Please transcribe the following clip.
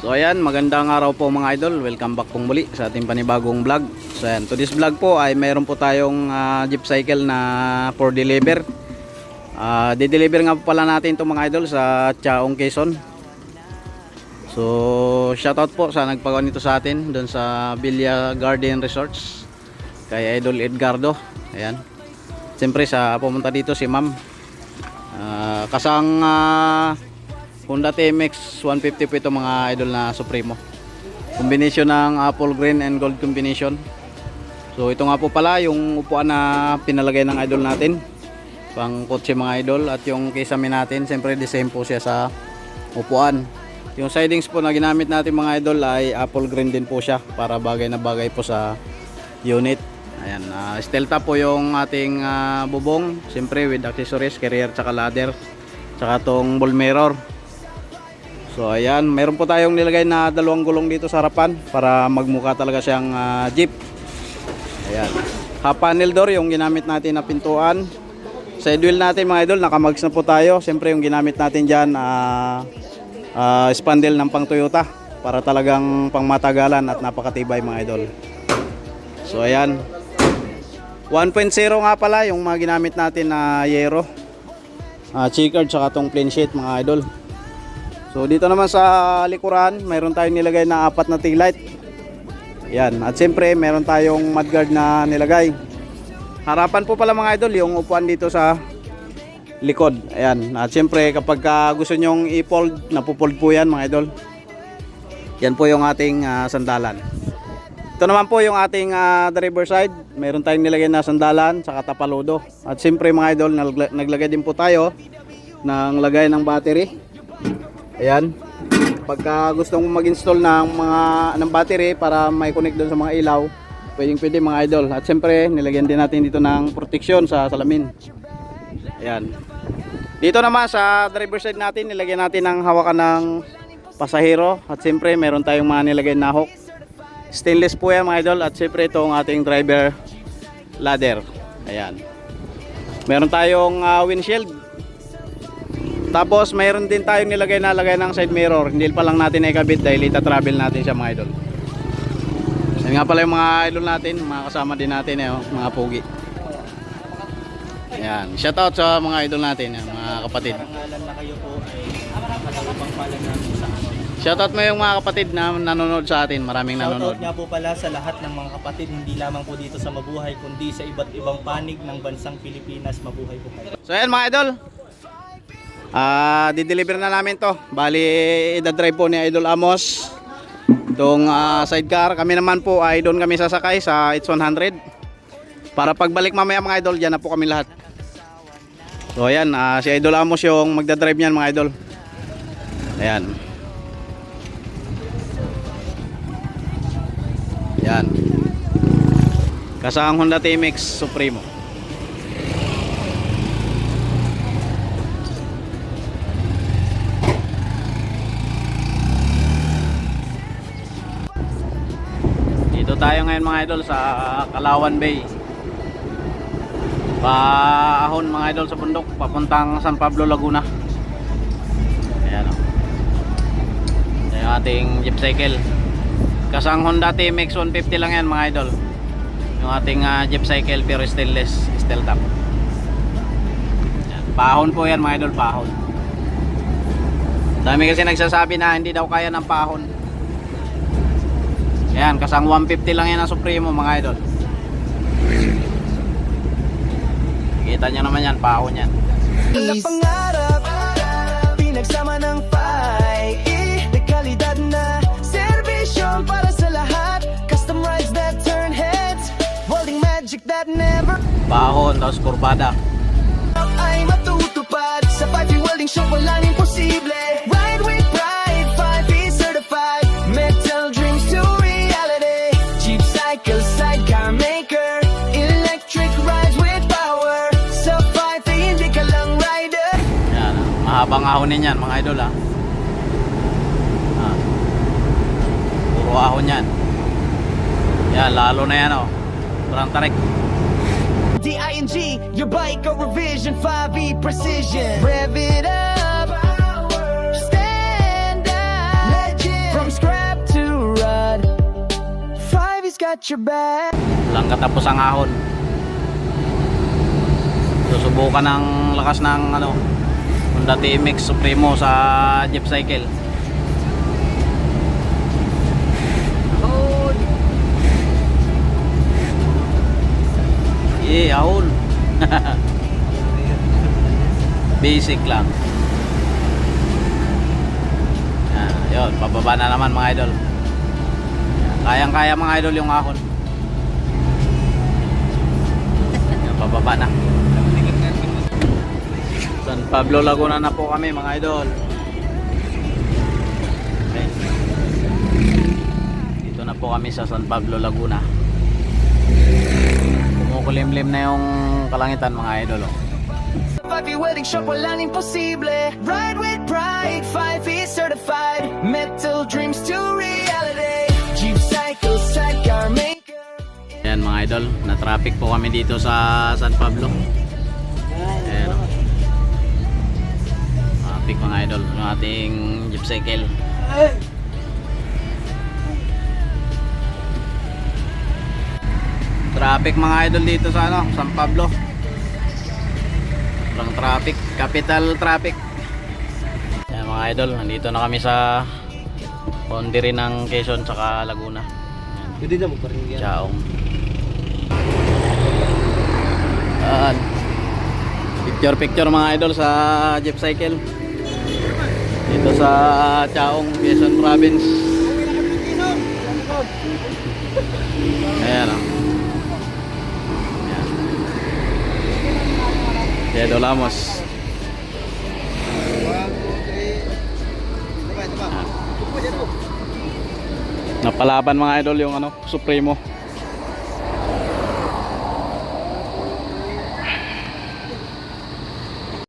So ayan, magandang araw po mga idol. Welcome back pong muli sa ating panibagong vlog. So ayan, to this vlog po ay mayroon po tayong jeep cycle na for deliver. De-deliver nga po pala natin itong mga idol sa Chaong, Quezon. So shoutout po sa nagpagawa nito sa atin doon sa Villa Garden Resorts kay Idol Edgardo. Ayan. Siyempre sa pumunta dito si Ma'am. Kasang Honda TMX 150 po ito mga idol na Supremo. Combination ng apple green and gold combination. So ito nga po pala yung upuan na pinalagay ng idol natin. Pang kotse mga idol. At yung kisame natin, siyempre the same po siya sa upuan. Yung sidings po na ginamit natin mga idol ay apple green din po siya. Para bagay na bagay po sa unit. Ayan, steel top po yung ating bubong. Siyempre with accessories, carrier, tsaka ladder. Tsaka tong ball mirror. So ayan, meron po tayong nilagay na dalawang gulong dito sa harapan para magmukha talaga siyang jeep. Ayan. Half panel door yung ginamit natin na pintuan. Side wheel natin mga idol, nakamags na po tayo. Siyempre yung ginamit natin dyan spandel ng pang Toyota para talagang pang matagalan at napakatibay mga idol. So ayan, 1.0 nga pala yung mga ginamit natin na yero, checkered tsaka tong plain sheet mga idol. So dito naman sa likuran, mayroon tayong nilagay na 4 na tail light. Yan, at siyempre mayroon tayong mudguard na nilagay. Harapan po pala mga idol yung upuan dito sa likod. Ayan, at siyempre kapag gusto nyong i-fold, napupold po yan mga idol. Yan po yung ating sandalan. Ito naman po yung ating driver side. Mayroon tayong nilagay na sandalan saka tapaludo. At siyempre mga idol, naglagay din po tayo ng lagay ng battery. Ayan. Pagka gusto mong mag-install ng battery para may connect doon sa mga ilaw, pwede mga idol. At siyempre, nilagyan din natin dito ng protection sa salamin. Ayan. Dito naman sa driver side natin, nilagyan natin ng hawakan ng pasahero. At siyempre, meron tayong mga nilagay na hook. Stainless po yan mga idol. At siyempre, itong ating driver ladder. Ayan. Meron tayong windshield. Tapos mayroon din tayong nilagay ng side mirror. Hindi pa lang natin ikabit dahil ita-travel natin siya mga idol. Yan nga pala yung mga idol natin, mga kasama din natin mga pugi. Yan, shout out sa mga idol natin, mga kapatid. Shout out mo yung mga kapatid na nanonood sa atin, maraming nanonood. Shout out nga po pala sa lahat ng mga kapatid, hindi lamang po dito sa Mabuhay kundi sa iba't ibang panig ng bansang Pilipinas. Mabuhay po kayo. So yan mga idol. Di-deliver na namin to. Bali, ida-drive po ni Idol Amos itong sidecar. Kami naman po ay doon kami sasakay sa H100 para pagbalik mamaya mga idol, dyan na po kami lahat. So ayan, si Idol Amos yung magdadrive niyan mga idol. Ayan. Ayan. Kasang Honda TMX Supremo. Tayo ngayon mga idol sa Kalawan Bay. Paahon mga idol sa bundok papuntang San Pablo, Laguna. Ayan o. Ito yung ating jeep cycle. Kasang Honda TMX 150 lang yan mga idol. Yung ating jeep cycle pero stainless steel top. Ayan. Paahon po yan mga idol, paahon. Dami kasi nagsasabi na hindi daw kaya ng paahon. Ayan, kasang 150 lang yan ang Supremo mga idol. Kita nyo naman yan, paahon yan. Pangarap, pinagsama ng fight, dekalidad na servisyon para sa lahat. Custom rides that turn heads, welding magic that never paahon, tapos kurbada ay matutupad. Sa 5V Welding Shop walang imposible. Ride with pride, 5V certified. Metal dreams to reality. Jeep cycle, sidecar maker. Electric rides with power. Sa 5V hindi ka lang rider. yan, mahabang ahonin yan mga idol puro ahon yan. Yan, lalo na yan parang tarik. DING, your bike or revision, 5V precision. Rev it up, stand up. Legend. From got your back. Walang katapos ang ahon. Susubukan ng lakas ng ano, Honda TMX Supremo sa Jeep Cycle. Ahon. Basic lang. Yun, pababa na naman mga idol. Kayang-kaya mga idol yung ahon. Yan, pababa na. San Pablo Laguna na po kami mga idol. Okay. Dito na po kami sa San Pablo Laguna. Kumukulimlim na yung kalangitan mga idol. Oh. 5V welding shop, walang imposible. Ride with pride, 5V certified. Metal dreams to reality. Jeep Cycle, sidecar maker. Ayan mga idol, na traffic po kami dito sa San Pablo. Ayan, oh. Traffic mga idol ng ating Jeep Cycle. Traffic mga idol dito sa ano, San Pablo. Walang traffic, capital traffic. Ayan mga idol, nandito na kami sa boundary ng Quezon saka Laguna. Pwede na magparinggan. Chaong. Picture mga idol sa Jeep Cycle. Dito sa Chaong, Quezon Province. Ayan o. Dedo Lamos. Napalaban mga idol yung ano, Supremo.